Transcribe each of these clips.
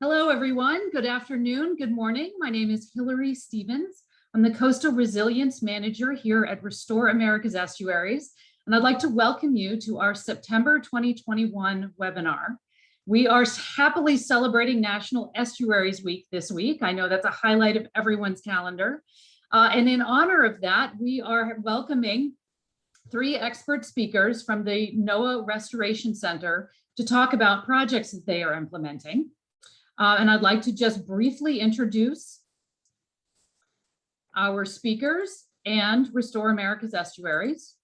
Hello, everyone. Good afternoon. Good morning. My name is Hillary Stevens. I'm the Coastal Resilience Manager here at Restore America's Estuaries, and I'd like to welcome you to our September 2021 webinar. We are happily celebrating National Estuaries Week this week. I know that's a highlight of everyone's calendar. And in honor of that, we are welcoming 3 expert speakers from the NOAA Restoration Center to talk about projects that they are implementing. And I'd like to just briefly introduce our speakers and Restore America's Estuaries.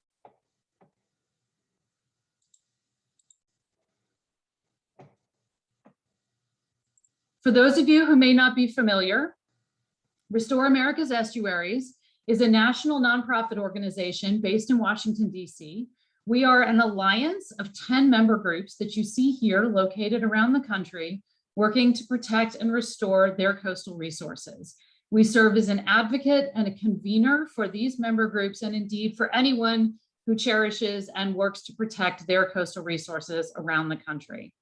For those of you who may not be familiar, Restore America's Estuaries is a national nonprofit organization based in Washington, D.C. We are an alliance of 10 member groups that you see here located around the country, working to protect and restore their coastal resources. We serve as an advocate and a convener for these member groups, and indeed for anyone who cherishes and works to protect their coastal resources around the country.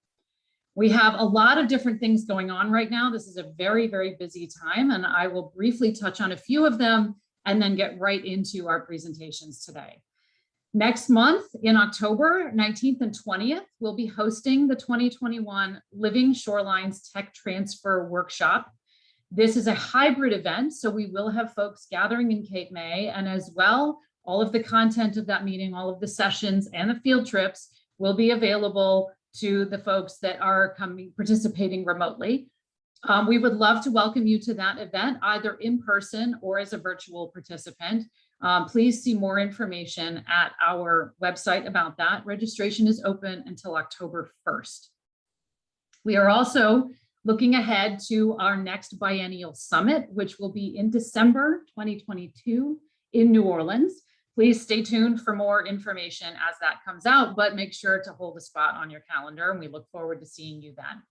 We have a lot of different things going on right now. This is a very, very busy time, and I will briefly touch on a few of them and then get right into our presentations today. Next month, in October 19th and 20th, we'll be hosting the 2021 Living Shorelines Tech Transfer Workshop. This is a hybrid event, so we will have folks gathering in Cape May, and as well, all of the content of that meeting, all of the sessions and the field trips will be available to the folks that are participating remotely. We would love to welcome you to that event, either in person or as a virtual participant. Please see more information at our website about that. Registration is open until October 1st. We are also looking ahead to our next biennial summit, which will be in December 2022 in New Orleans. Please stay tuned for more information as that comes out, but make sure to hold a spot on your calendar, and we look forward to seeing you then.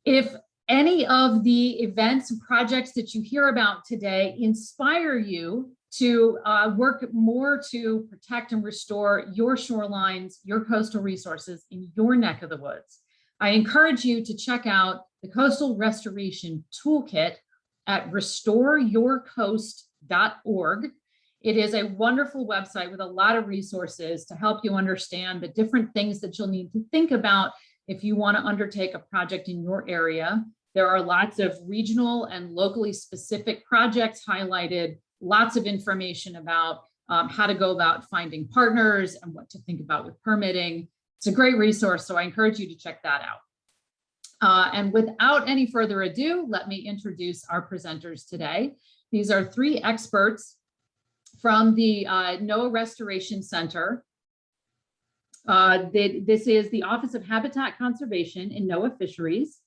If any of the events and projects that you hear about today inspire you to work more to protect and restore your shorelines, your coastal resources in your neck of the woods, I encourage you to check out the Coastal Restoration Toolkit at restoreyourcoast.org. It is a wonderful website with a lot of resources to help you understand the different things that you'll need to think about if you want to undertake a project in your area. There are lots of regional and locally specific projects highlighted, lots of information about how to go about finding partners and what to think about with permitting. It's a great resource, so I encourage you to check that out. And without any further ado, let me introduce our presenters today. These are 3 experts from the NOAA Restoration Center. This is the Office of Habitat Conservation in NOAA Fisheries.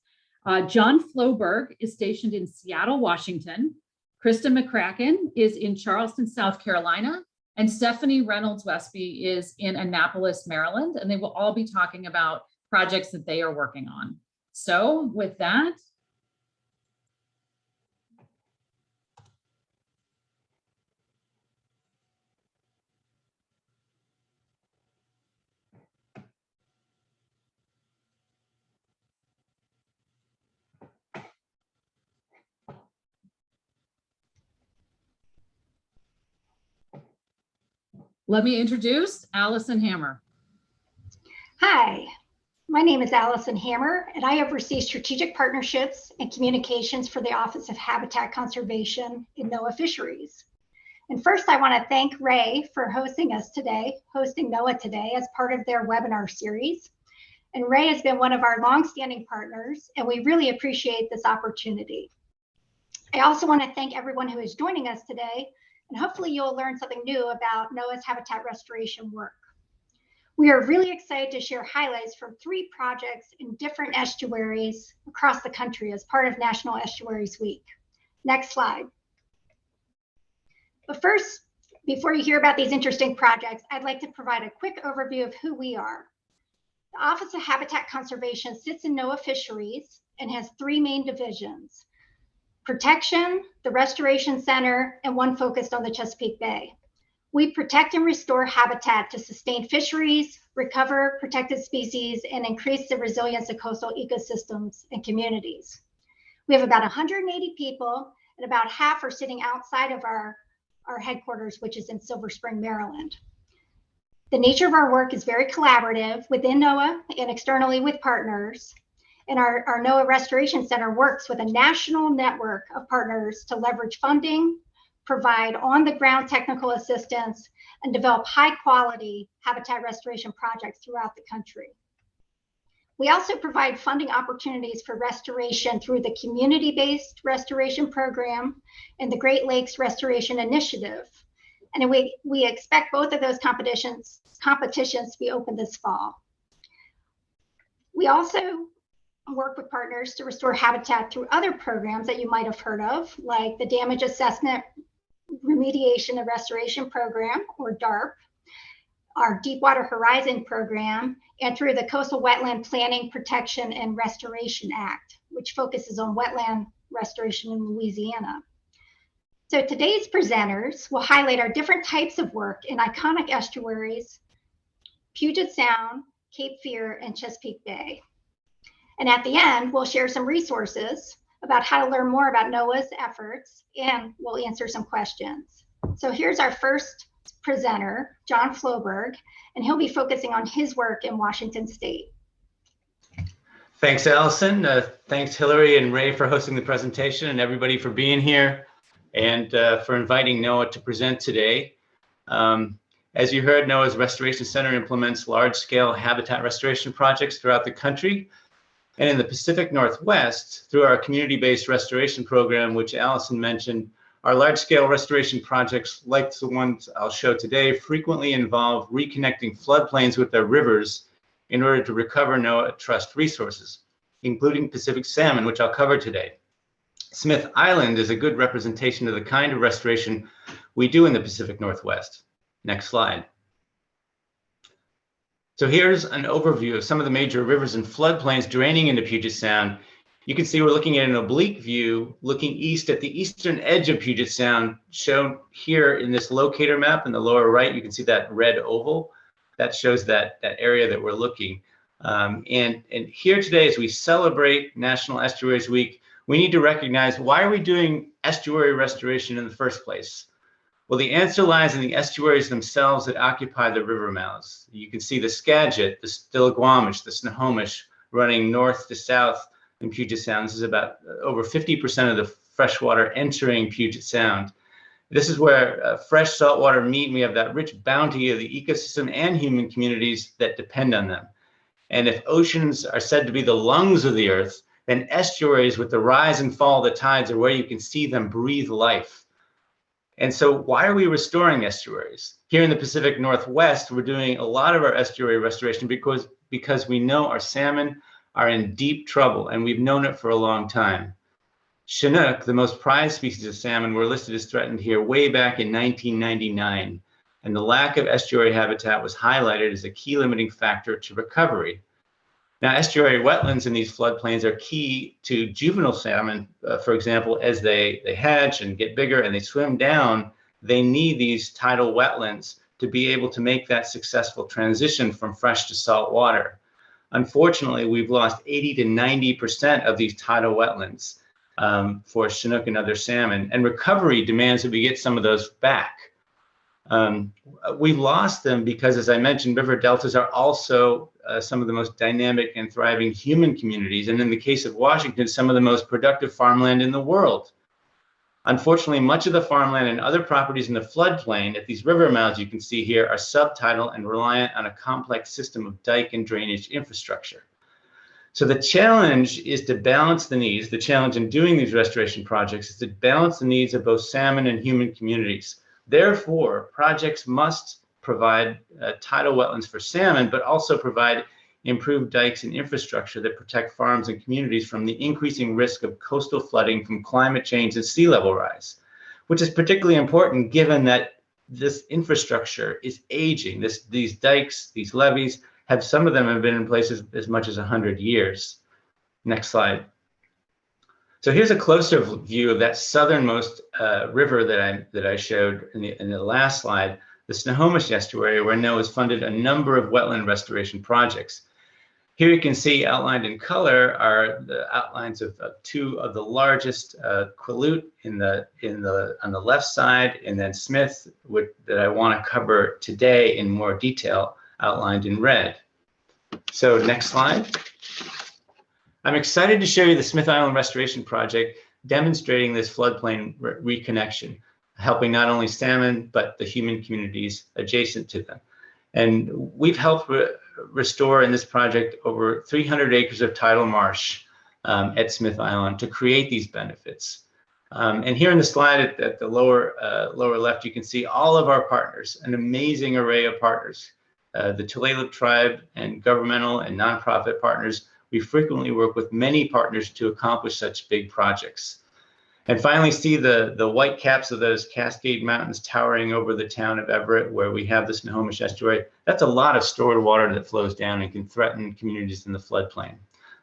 John Floberg is stationed in Seattle, Washington. Krista McCracken is in Charleston, South Carolina, and Stephanie Reynolds-Westby is in Annapolis, Maryland, and they will all be talking about projects that they are working on. So with that, let me introduce Allison Hammer. Hi, my name is Allison Hammer, and I oversee strategic partnerships and communications for the Office of Habitat Conservation in NOAA Fisheries. And first, I want to thank Ray for hosting NOAA today as part of their webinar series. And Ray has been one of our longstanding partners, and we really appreciate this opportunity. I also want to thank everyone who is joining us today, and hopefully you'll learn something new about NOAA's habitat restoration work. We are really excited to share highlights from 3 projects in different estuaries across the country as part of National Estuaries Week. Next slide. But first, before you hear about these interesting projects, I'd like to provide a quick overview of who we are. The Office of Habitat Conservation sits in NOAA Fisheries and has 3 main divisions: protection, the Restoration Center, and one focused on the Chesapeake Bay. We protect and restore habitat to sustain fisheries, recover protected species, and increase the resilience of coastal ecosystems and communities. We have about 180 people, and about half are sitting outside of our headquarters, which is in Silver Spring, Maryland. The nature of our work is very collaborative within NOAA and externally with partners. And our NOAA Restoration Center works with a national network of partners to leverage funding, provide on-the-ground technical assistance, and develop high-quality habitat restoration projects throughout the country. We also provide funding opportunities for restoration through the Community-Based Restoration Program and the Great Lakes Restoration Initiative. And we expect both of those competitions to be open this fall. We also work with partners to restore habitat through other programs that you might have heard of, like the Damage Assessment, Remediation, and Restoration Program, or DARRP, our Deepwater Horizon program, and through the Coastal Wetland Planning, Protection, and Restoration Act, which focuses on wetland restoration in Louisiana. So today's presenters will highlight our different types of work in iconic estuaries, Puget Sound, Cape Fear, and Chesapeake Bay. And at the end, we'll share some resources about how to learn more about NOAA's efforts, and we'll answer some questions. So here's our first presenter, John Floberg, and he'll be focusing on his work in Washington State. Thanks, Allison. Thanks, Hillary and Ray, for hosting the presentation, and everybody for being here, and for inviting NOAA to present today. As you heard, NOAA's Restoration Center implements large-scale habitat restoration projects throughout the country. And in the Pacific Northwest, through our community-based restoration program, which Allison mentioned, our large-scale restoration projects, like the ones I'll show today, frequently involve reconnecting floodplains with their rivers in order to recover NOAA Trust resources, including Pacific salmon, which I'll cover today. Smith Island is a good representation of the kind of restoration we do in the Pacific Northwest. Next slide. So here's an overview of some of the major rivers and floodplains draining into Puget Sound. You can see we're looking at an oblique view, looking east at the eastern edge of Puget Sound, shown here in this locator map in the lower right. You can see that red oval. That shows that area that we're looking. And here today, as we celebrate National Estuaries Week, we need to recognize, why are we doing estuary restoration in the first place? Well, the answer lies in the estuaries themselves that occupy the river mouths. You can see the Skagit, the Stillaguamish, the Snohomish running north to south in Puget Sound. This is about over 50% of the freshwater entering Puget Sound. This is where fresh saltwater meet, and we have that rich bounty of the ecosystem and human communities that depend on them. And if oceans are said to be the lungs of the earth, then estuaries with the rise and fall of the tides are where you can see them breathe life. And so why are we restoring estuaries? Here in the Pacific Northwest, we're doing a lot of our estuary restoration because we know our salmon are in deep trouble, and we've known it for a long time. Chinook, the most prized species of salmon, were listed as threatened here way back in 1999, and the lack of estuary habitat was highlighted as a key limiting factor to recovery. Now, estuary wetlands in these floodplains are key to juvenile salmon. For example, as they hatch and get bigger and they swim down, they need these tidal wetlands to be able to make that successful transition from fresh to salt water. Unfortunately, we've lost 80 to 90% of these tidal wetlands for Chinook and other salmon, and recovery demands that we get some of those back. We've lost them because, as I mentioned, river deltas are also some of the most dynamic and thriving human communities, and in the case of Washington, some of the most productive farmland in the world. Unfortunately, much of the farmland and other properties in the floodplain at these river mouths you can see here are subtidal and reliant on a complex system of dike and drainage infrastructure. So the challenge is to balance the needs. The challenge in doing these restoration projects is to balance the needs of both salmon and human communities. Therefore, projects must provide tidal wetlands for salmon, but also provide improved dikes and infrastructure that protect farms and communities from the increasing risk of coastal flooding from climate change and sea level rise, which is particularly important given that this infrastructure is aging. These dikes, these levees, some of them have been in place as much as 100 years. Next slide. So here's a closer view of that southernmost river that I showed in the last slide. the Snohomish Estuary, where NOAA has funded a number of wetland restoration projects. Here you can see outlined in color are the outlines of two of the largest, Quileute on the left side, and then Smith, that I want to cover today in more detail, outlined in red. So next slide. I'm excited to show you the Smith Island Restoration Project demonstrating this floodplain reconnection, helping not only salmon, but the human communities adjacent to them. And we've helped restore in this project over 300 acres of tidal marsh at Smith Island to create these benefits. And here in the slide at the lower left, you can see all of our partners, an amazing array of partners. The Tulalip tribe and governmental and nonprofit partners. We frequently work with many partners to accomplish such big projects. And finally, see the white caps of those Cascade Mountains towering over the town of Everett, where we have the Snohomish Estuary. That's a lot of stored water that flows down and can threaten communities in the floodplain.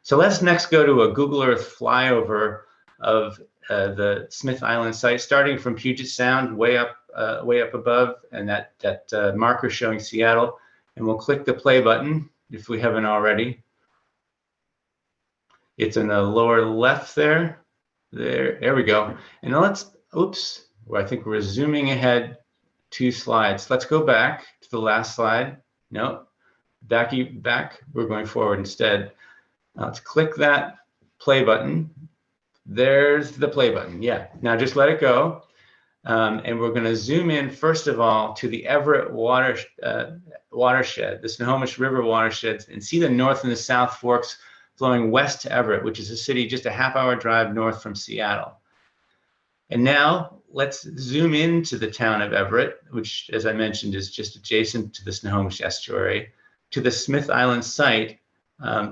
So let's next go to a Google Earth flyover of the Smith Island site, starting from Puget Sound, way up above, and that marker showing Seattle. And we'll click the play button if we haven't already. It's in the lower left there. There we go. And now let's, oops, well, I think we're zooming ahead 2 slides. Let's go back to the last slide. No, back, we're going forward instead. Now let's click that play button. There's the play button, yeah. Now just let it go. And we're gonna zoom in, first of all, to the Everett watershed, the Snohomish River watershed, and see the north and the south forks flowing west to Everett, which is a city just a half-hour drive north from Seattle. And now let's zoom into the town of Everett, which, as I mentioned, is just adjacent to the Snohomish Estuary, to the Smith Island site,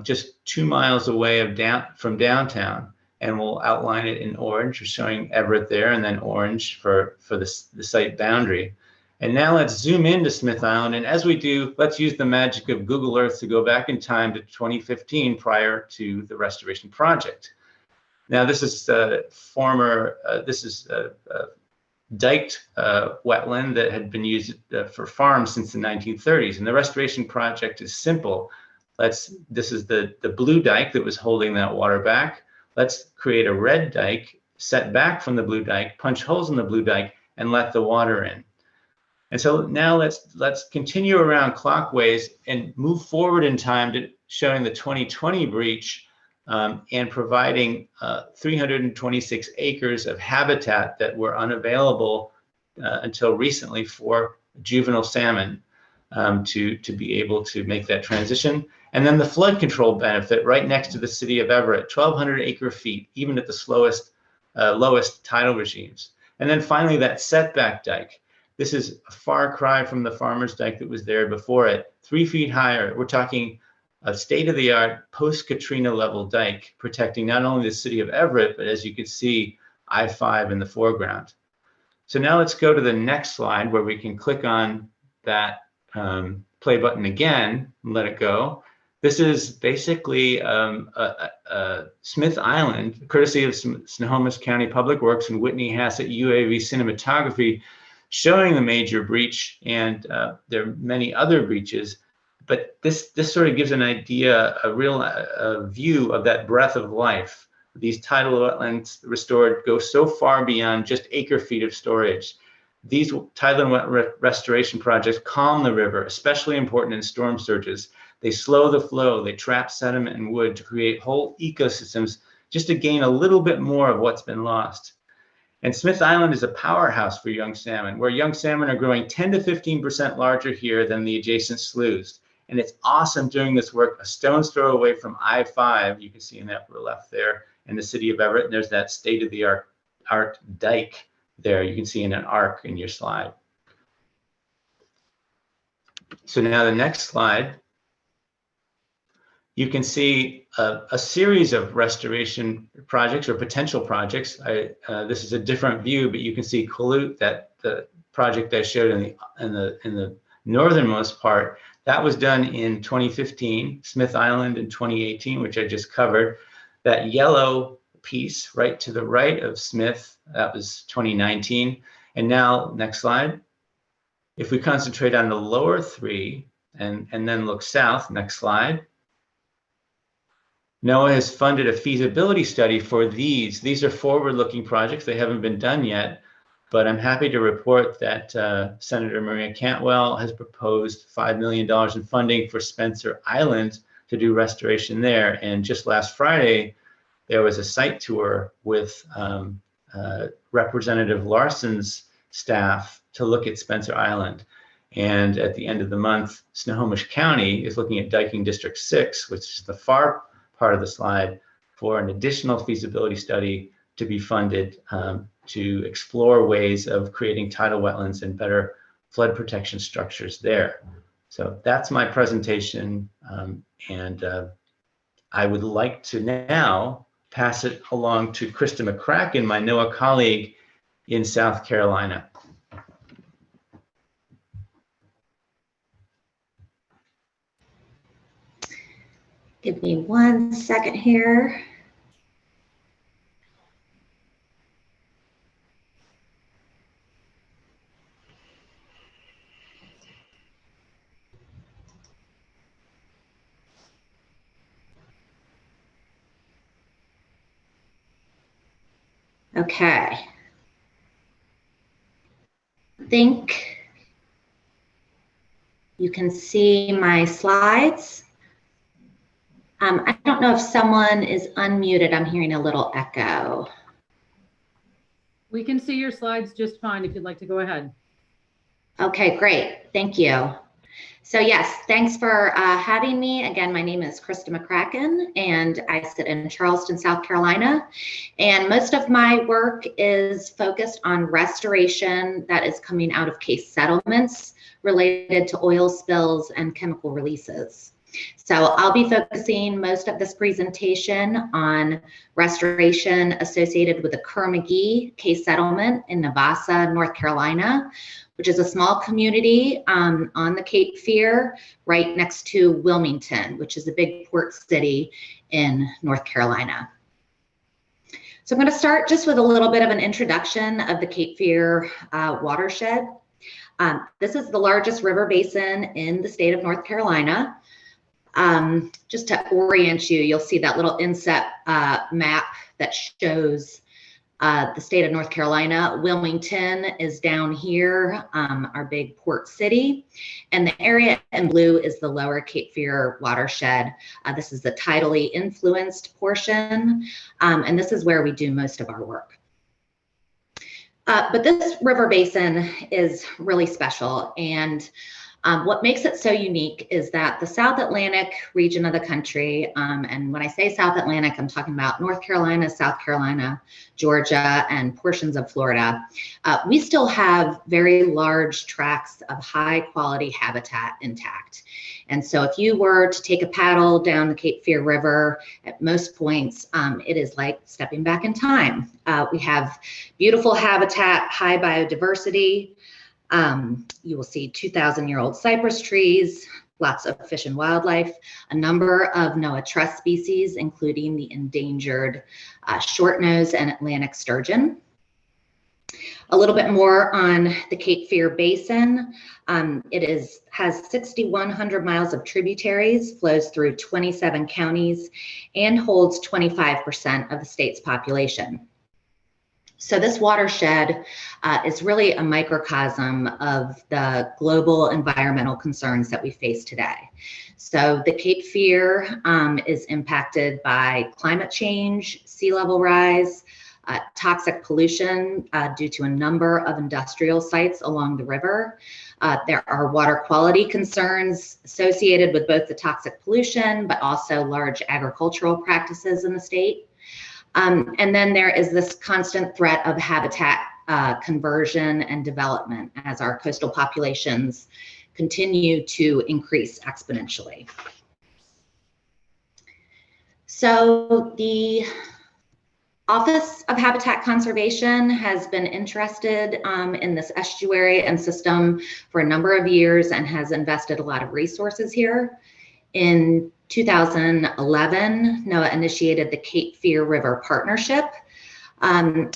just 2 miles away from downtown. And we'll outline it in orange, showing Everett there, and then orange for the site boundary. And now let's zoom into Smith Island. And as we do, let's use the magic of Google Earth to go back in time to 2015, prior to the restoration project. Now this is diked wetland that had been used for farms since the 1930s. And the restoration project is simple. This is the blue dike that was holding that water back. Let's create a red dike, set back from the blue dike, punch holes in the blue dike, and let the water in. And so now let's continue around clockwise and move forward in time to showing the 2020 breach and providing 326 acres of habitat that were unavailable until recently for juvenile salmon to be able to make that transition. And then the flood control benefit right next to the city of Everett, 1,200 acre feet, even at the lowest tidal regimes. And then finally, that setback dike. This is a far cry from the farmer's dike that was there before it, 3 feet higher. We're talking a state-of-the-art post-Katrina level dike, protecting not only the city of Everett, but as you can see, I-5 in the foreground. So now let's go to the next slide, where we can click on that play button again and let it go. This is basically Smith Island, courtesy of Snohomish County Public Works and Whitney Hassett UAV cinematography, showing the major breach, and there are many other breaches, but this sort of gives an idea, a real view of that breadth of life. These tidal wetlands restored go so far beyond just acre feet of storage. These tidal and wet restoration projects calm the river, especially important in storm surges. They slow the flow, they trap sediment and wood to create whole ecosystems just to gain a little bit more of what's been lost. And Smith Island is a powerhouse for young salmon, where young salmon are growing 10 to 15% larger here than the adjacent sloughs. And it's awesome doing this work a stone's throw away from I-5, you can see in the upper left there, in the city of Everett. And there's that state-of-the-art dike there, you can see in an arc in your slide. So now the next slide, you can see a series of restoration projects or potential projects. This is a different view, but you can see Quileute, that the project I showed in the northernmost part, that was done in 2015. Smith Island in 2018, which I just covered. That yellow piece right to the right of Smith, that was 2019. And now, next slide. If we concentrate on the lower three and then look south, next slide. NOAA has funded a feasibility study for these. These are forward-looking projects. They haven't been done yet, but I'm happy to report that Senator Maria Cantwell has proposed $5 million in funding for Spencer Island to do restoration there. And just last Friday, there was a site tour with Representative Larson's staff to look at Spencer Island. And at the end of the month, Snohomish County is looking at Diking District 6, which is the far part of the slide, for an additional feasibility study to be funded to explore ways of creating tidal wetlands and better flood protection structures there. So that's my presentation, and I would like to now pass it along to Krista McCracken, my NOAA colleague in South Carolina. Give me 1 second here. Okay. I think you can see my slides. I don't know if someone is unmuted. I'm hearing a little echo. We can see your slides just fine if you'd like to go ahead. Okay, great. Thank you. So yes, thanks for having me. Again, my name is Krista McCracken, and I sit in Charleston, South Carolina. And most of my work is focused on restoration that is coming out of case settlements related to oil spills and chemical releases. So I'll be focusing most of this presentation on restoration associated with the Kerr-McGee case settlement in Navassa, North Carolina, which is a small community on the Cape Fear right next to Wilmington, which is a big port city in North Carolina. So I'm going to start just with a little bit of an introduction of the Cape Fear watershed. This is the largest river basin in the state of North Carolina. Just to orient you, you'll see that little inset map that shows the state of North Carolina. Wilmington is down here, our big port city, and the area in blue is the lower Cape Fear watershed. This is the tidally influenced portion, and this is where we do most of our work. But this river basin is really special, and what makes it so unique is that the South Atlantic region of the country, and when I say South Atlantic, I'm talking about North Carolina, South Carolina, Georgia, and portions of Florida, we still have very large tracts of high quality habitat intact. And so if you were to take a paddle down the Cape Fear River, at most points, it is like stepping back in time. We have beautiful habitat, high biodiversity. You will see 2,000-year-old cypress trees, lots of fish and wildlife, a number of NOAA trust species, including the endangered short-nosed and Atlantic sturgeon. A little bit more on the Cape Fear Basin. It has 6,100 miles of tributaries, flows through 27 counties, and holds 25% of the state's population. So this watershed is really a microcosm of the global environmental concerns that we face today. So the Cape Fear is impacted by climate change, sea level rise, toxic pollution due to a number of industrial sites along the river. There are water quality concerns associated with both the toxic pollution, but also large agricultural practices in the state. And then there is this constant threat of habitat conversion and development as our coastal populations continue to increase exponentially. So the Office of Habitat Conservation has been interested in this estuary and system for a number of years and has invested a lot of resources here. In 2011, NOAA initiated the Cape Fear River Partnership.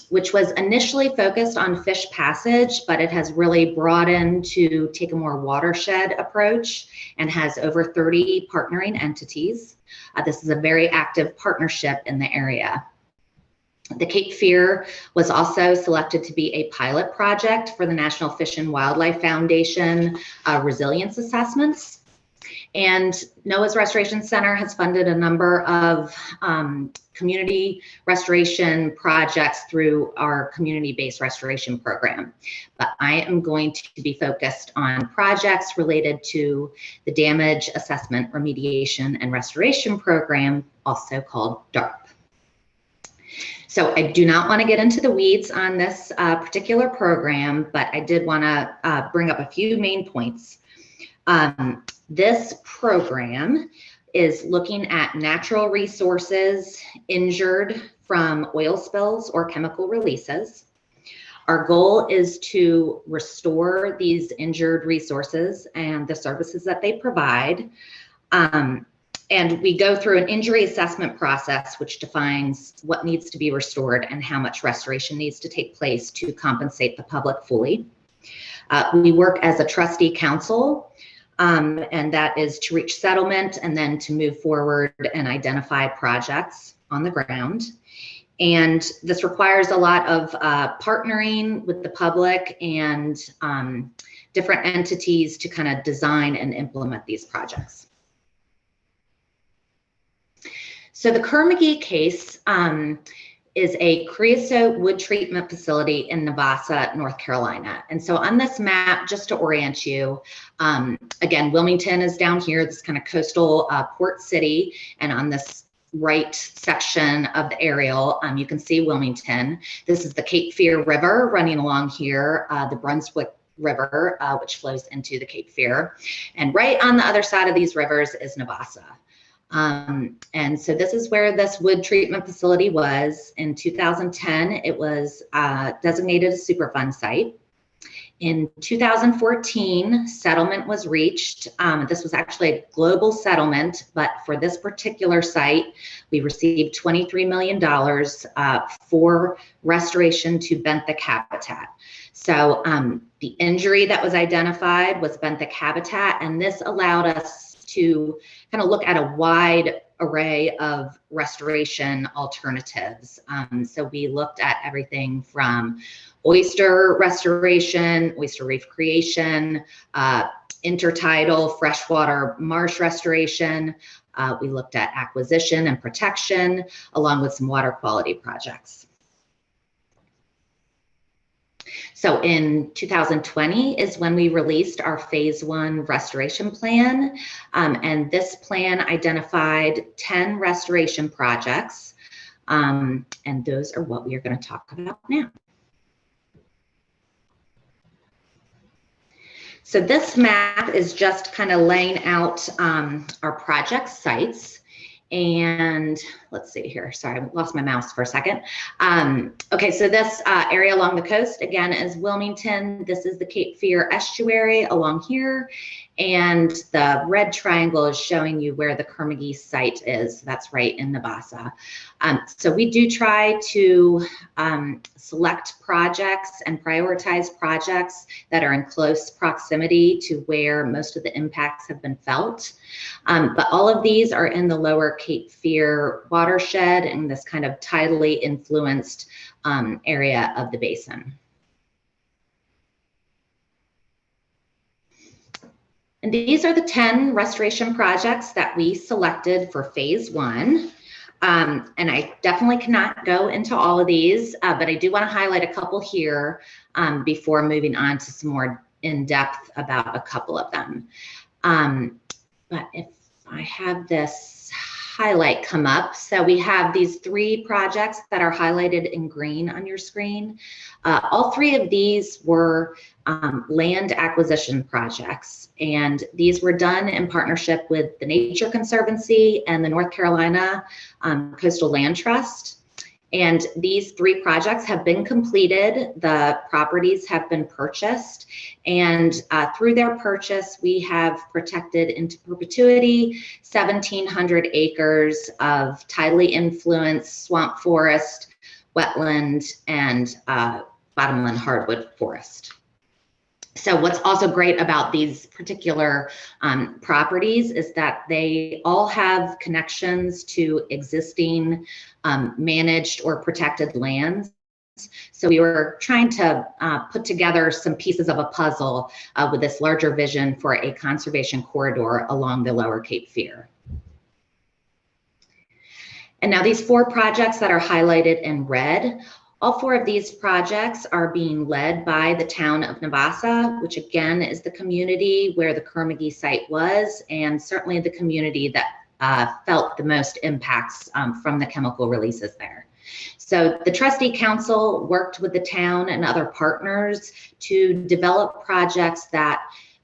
which was initially focused on fish passage, but it has really broadened to take a more watershed approach and has over 30 partnering entities. This is a very active partnership in the area. The Cape Fear was also selected to be a pilot project for the National Fish and Wildlife Foundation resilience assessments. And NOAA's Restoration Center has funded a number of community restoration projects through our community-based restoration program. But I am going to be focused on projects related to the Damage Assessment, Remediation, and Restoration program, also called DARRP. So I do not want to get into the weeds on this particular program, but I did want to bring up a few main points. This program is looking at natural resources injured from oil spills or chemical releases. Our goal is to restore these injured resources and the services that they provide. And we go through an injury assessment process, which defines what needs to be restored and how much restoration needs to take place to compensate the public fully. We work as a trustee council, and that is to reach settlement and then to move forward and identify projects on the ground. And this requires a lot of partnering with the public and different entities to kind of design and implement these projects. So the Kerr-McGee case is a creosote wood treatment facility in Navassa, North Carolina. And so on this map, just to orient you, again, Wilmington is down here, this kind of coastal port city. And on this right section of the aerial, you can see Wilmington. This is the Cape Fear River running along here, the Brunswick River, which flows into the Cape Fear. And right on the other side of these rivers is Navassa. And so this is where this wood treatment facility was. In 2010, it was designated a Superfund site. In 2014, settlement was reached. This was actually a global settlement, but for this particular site, we received $23 million for restoration to benthic habitat. So the injury that was identified was benthic habitat, and this allowed us to kind of look at a wide array of restoration alternatives. So we looked at everything from oyster restoration, oyster reef creation, intertidal freshwater marsh restoration. We looked at acquisition and protection, along with some water quality projects. So in 2020 is when we released our phase 1 restoration plan. And this plan identified 10 restoration projects. And those are what we are going to talk about now. So this map is just kind of laying out our project sites. And let's see here, sorry, I lost my mouse for a second. Okay, so this area along the coast, again, is Wilmington. This is the Cape Fear Estuary along here. And the red triangle is showing you where the Kerr-McGee site is. That's right in Navassa. So we do try to select projects and prioritize projects that are in close proximity to where most of the impacts have been felt. But all of these are in the lower Cape Fear watershed and this kind of tidally influenced area of the basin. And these are the 10 restoration projects that we selected for phase 1. And I definitely cannot go into all of these, but I do want to highlight a couple here before moving on to some more in-depth about a couple of them. But if I have this highlight come up, so we have these 3 projects that are highlighted in green on your screen. All 3 of these were land acquisition projects, and these were done in partnership with the Nature Conservancy and the North Carolina Coastal Land Trust. And these 3 projects have been completed. The properties have been purchased, and through their purchase, we have protected into perpetuity 1,700 acres of tidally influenced swamp forest, wetland, and bottomland hardwood forest. So what's also great about these particular properties is that they all have connections to existing managed or protected lands. So we were trying to put together some pieces of a puzzle with this larger vision for a conservation corridor along the lower Cape Fear. And now these 4 projects that are highlighted in red, all 4 of these projects are being led by the town of Navassa, which again is the community where the Kerr-McGee site was, and certainly the community that felt the most impacts from the chemical releases there. So the trustee council worked with the town and other partners to develop projects that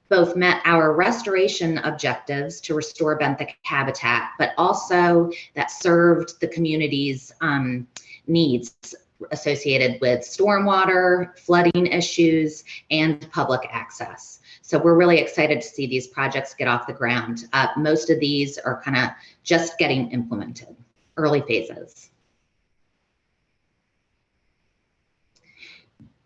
both met our restoration objectives to restore benthic habitat, but also that served the community's needs associated with stormwater, flooding issues, and public access. So we're really excited to see these projects get off the ground. Most of these are kind of just getting implemented, early phases.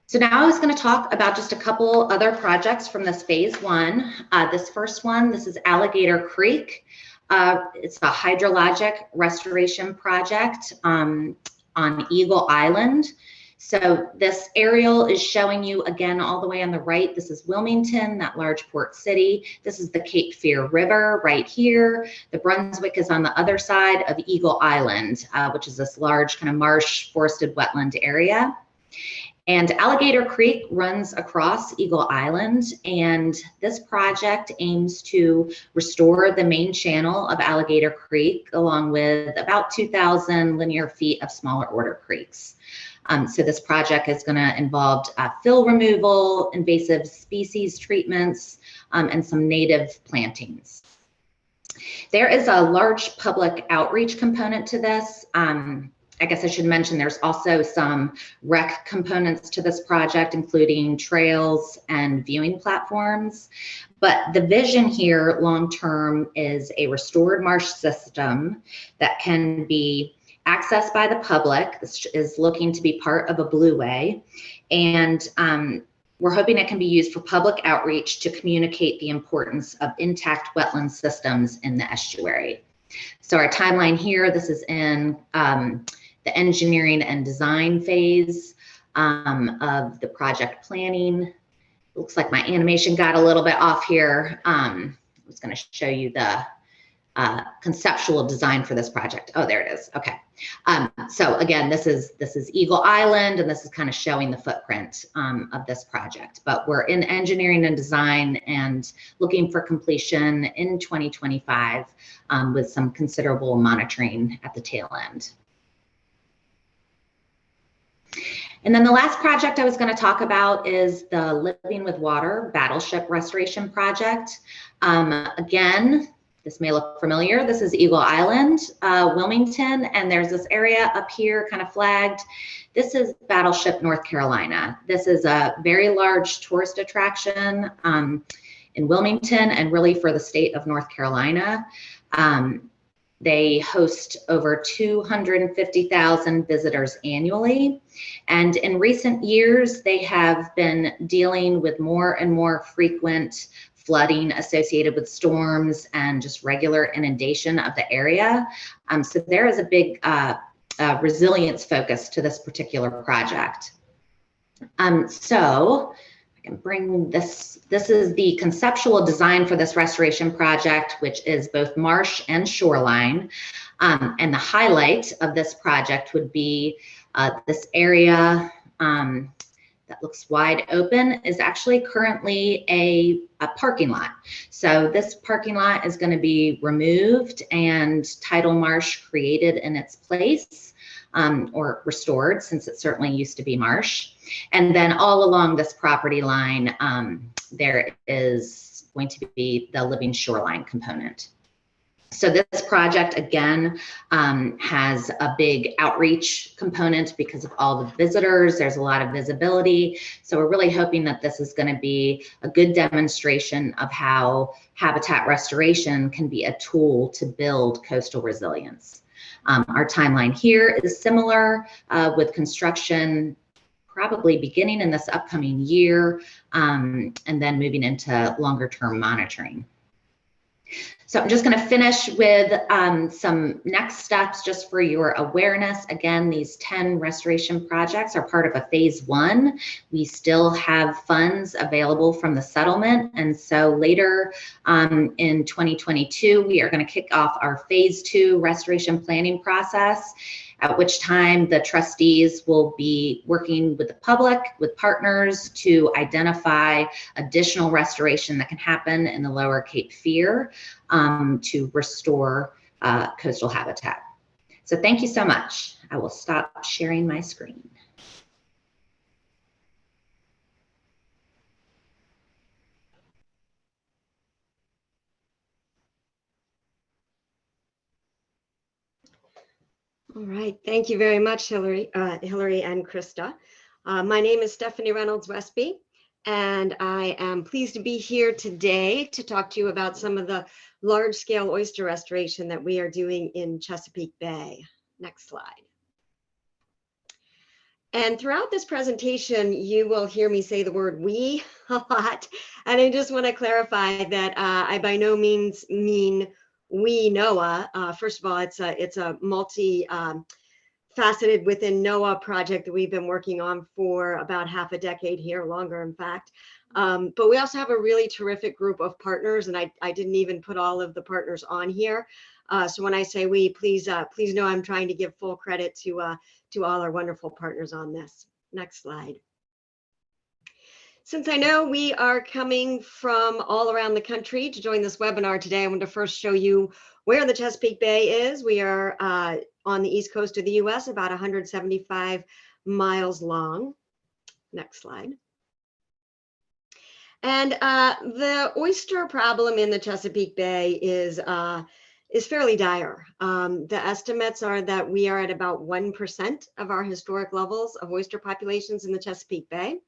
So now I was going to talk about just a couple other projects from this phase 1. This first one, this is Alligator Creek. It's a hydrologic restoration project on Eagle Island. So this aerial is showing you again all the way on the right. This is Wilmington, that large port city. This is the Cape Fear River right here. The Brunswick is on the other side of Eagle Island, which is this large kind of marsh forested wetland area. And Alligator Creek runs across Eagle Island, and this project aims to restore the main channel of Alligator Creek along with about 2,000 linear feet of smaller order creeks. So this project is going to involve fill removal, invasive species treatments, and some native plantings. There is a large public outreach component to this. I guess I should mention there's also some rec components to this project, including trails and viewing platforms. But the vision here long-term is a restored marsh system that can be accessed by the public. This is looking to be part of a blueway. And we're hoping it can be used for public outreach to communicate the importance of intact wetland systems in the estuary. So our timeline here, this is in the engineering and design phase of the project planning. Looks like my animation got a little bit off here. I was going to show you the conceptual design for this project. Oh, there it is. Okay. So again, this is Eagle Island, and this is kind of showing the footprint of this project. But we're in engineering and design and looking for completion in 2025 with some considerable monitoring at the tail end. And then the last project I was going to talk about is the Living with Water Battleship Restoration Project. Again, this may look familiar. This is Eagle Island, Wilmington, and there's this area up here kind of flagged. This is Battleship, North Carolina. This is a very large tourist attraction in Wilmington and really for the state of North Carolina. They host over 250,000 visitors annually. And in recent years, they have been dealing with more and more frequent flooding associated with storms and just regular inundation of the area. So there is a big resilience focus to this particular project. So I can bring this is the conceptual design for this restoration project, which is both marsh and shoreline. And the highlight of this project would be this area that looks wide open is actually currently a parking lot. So this parking lot is going to be removed and tidal marsh created in its place, or restored, since it certainly used to be marsh. And then all along this property line, there is going to be the living shoreline component. So this project, again, has a big outreach component because of all the visitors. There's a lot of visibility. So we're really hoping that this is going to be a good demonstration of how habitat restoration can be a tool to build coastal resilience. Our timeline here is similar with construction probably beginning in this upcoming year, and then moving into longer term monitoring. So I'm just going to finish with some next steps just for your awareness. Again, these 10 restoration projects are part of a phase 1. We still have funds available from the settlement. And so later in 2022, we are going to kick off our phase 2 restoration planning process, at which time the trustees will be working with the public, with partners to identify additional restoration that can happen in the lower Cape Fear to restore coastal habitat. So thank you so much. I will stop sharing my screen. All right, thank you very much, Hillary and Krista. My name is Stephanie Reynolds Westby, and I am pleased to be here today to talk to you about some of the large-scale oyster restoration that we are doing in Chesapeake Bay. Next slide. And throughout this presentation, you will hear me say the word "we" a lot, and I just want to clarify that I by no means mean we NOAA. First of all, it's a multi-faceted within NOAA project that we've been working on for about half a decade here, longer in fact. But we also have a really terrific group of partners, and I didn't even put all of the partners on here. So when I say we, please know I'm trying to give full credit to all our wonderful partners on this. Next slide. Since I know we are coming from all around the country to join this webinar today, I want to first show you where the Chesapeake Bay is. We are on the east coast of the US, about 175 miles long. Next slide. And the oyster problem in the Chesapeake Bay is fairly dire. The estimates are that we are at about 1% of our historic levels of oyster populations in the Chesapeake Bay.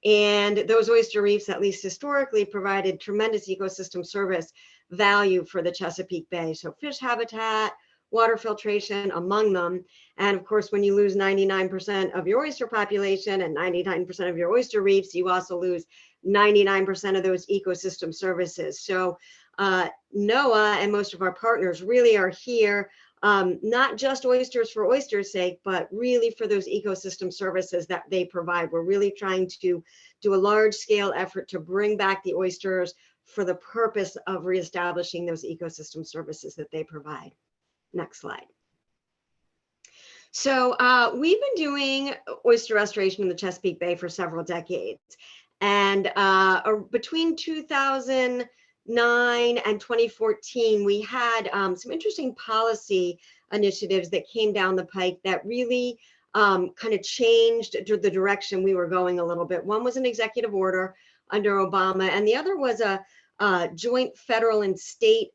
And those oyster reefs, at least historically, provided tremendous ecosystem service value for the Chesapeake Bay. So fish habitat, water filtration among them. And of course, when you lose 99% of your oyster population and 99% of your oyster reefs, you also lose 99% of those ecosystem services. So NOAA and most of our partners really are here, not just oysters for oysters' sake, but really for those ecosystem services that they provide. We're really trying to do a large scale effort to bring back the oysters for the purpose of reestablishing those ecosystem services that they provide. Next slide. So we've been doing oyster restoration in the Chesapeake Bay for several decades. And between 2009 and 2014, we had some interesting policy initiatives that came down the pike that really kind of changed the direction we were going a little bit. One was an executive order under Obama, and the other was a joint federal and state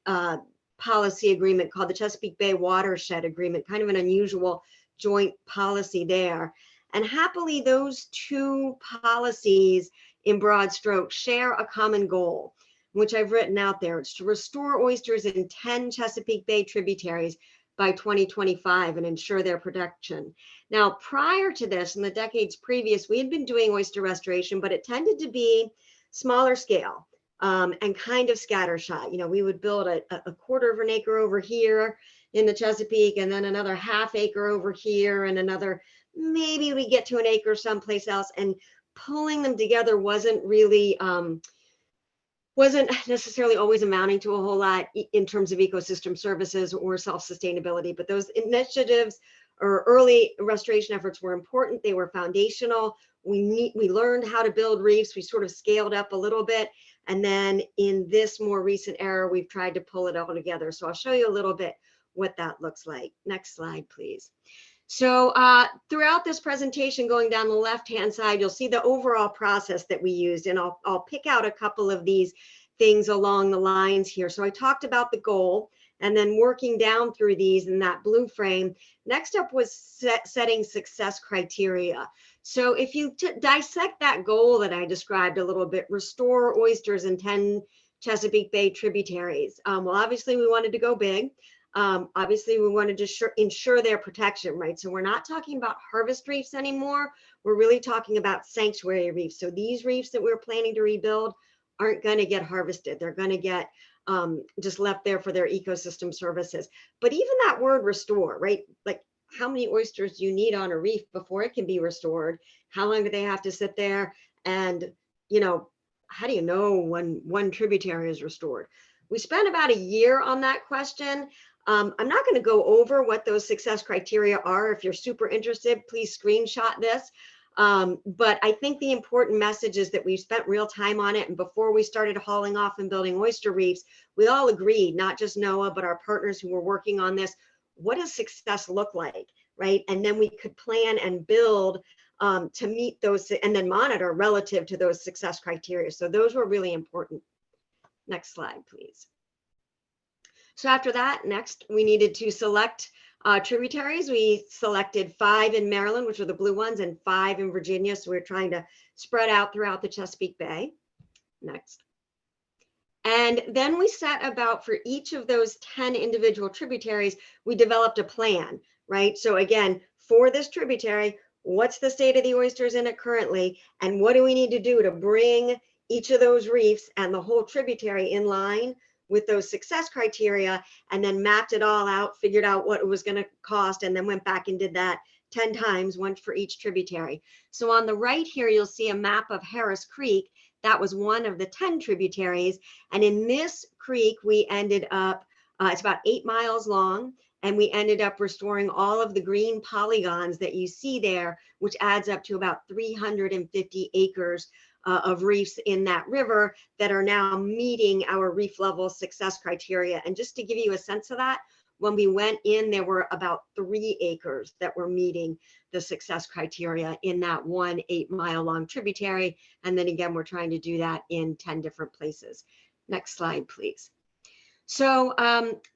policy agreement called the Chesapeake Bay Watershed Agreement, kind of an unusual joint policy there. And happily, those two policies in broad strokes share a common goal, which I've written out there. It's to restore oysters in 10 Chesapeake Bay tributaries by 2025 and ensure their protection. Now, prior to this, in the decades previous, we had been doing oyster restoration, but it tended to be smaller scale and kind of scattershot. You know, we would build a quarter of an acre over here in the Chesapeake, and then another half acre over here, and another, maybe we get to an acre someplace else, and pulling them together wasn't really, wasn't necessarily always amounting to a whole lot in terms of ecosystem services or self-sustainability. But those initiatives or early restoration efforts were important. They were foundational. We learned how to build reefs. We sort of scaled up a little bit. And then in this more recent era, we've tried to pull it all together. So I'll show you a little bit what that looks like. Next slide, please. So throughout this presentation, going down the left-hand side, you'll see the overall process that we used, and I'll pick out a couple of these things along the lines here. So I talked about the goal, and then working down through these in that blue frame. Next up was setting success criteria. So if you dissect that goal that I described a little bit, restore oysters in 10 Chesapeake Bay tributaries. Well, obviously we wanted to go big. Obviously, we wanted to ensure their protection, right? So we're not talking about harvest reefs anymore. We're really talking about sanctuary reefs. So these reefs that we're planning to rebuild aren't going to get harvested. They're going to get just left there for their ecosystem services. But even that word restore, right? Like, how many oysters do you need on a reef before it can be restored? How long do they have to sit there? And, you know, how do you know when one tributary is restored? We spent about a year on that question. I'm not going to go over what those success criteria are. If you're super interested, please screenshot this. But I think the important message is that we've spent real time on it. And before we started hauling off and building oyster reefs, we all agreed, not just NOAA, but our partners who were working on this, what does success look like, right? And then we could plan and build to meet those and then monitor relative to those success criteria. So those were really important. Next slide, please. So after that, next, we needed to select tributaries. We selected 5 in Maryland, which are the blue ones, and 5 in Virginia. So we're trying to spread out throughout the Chesapeake Bay. Next. And then we set about, for each of those 10 individual tributaries, we developed a plan, right? So again, for this tributary, what's the state of the oysters in it currently? And what do we need to do to bring each of those reefs and the whole tributary in line with those success criteria, and then mapped it all out, figured out what it was going to cost, and then went back and did that 10 times, one for each tributary. So on the right here, you'll see a map of Harris Creek. That was one of the 10 tributaries. And in this creek, we ended up, it's about 8 miles long, and we ended up restoring all of the green polygons that you see there, which adds up to about 350 acres of reefs in that river that are now meeting our reef level success criteria. And just to give you a sense of that, when we went in, there were about 3 acres that were meeting the success criteria in that one 8-mile long tributary. And then again, we're trying to do that in 10 different places. Next slide, please. So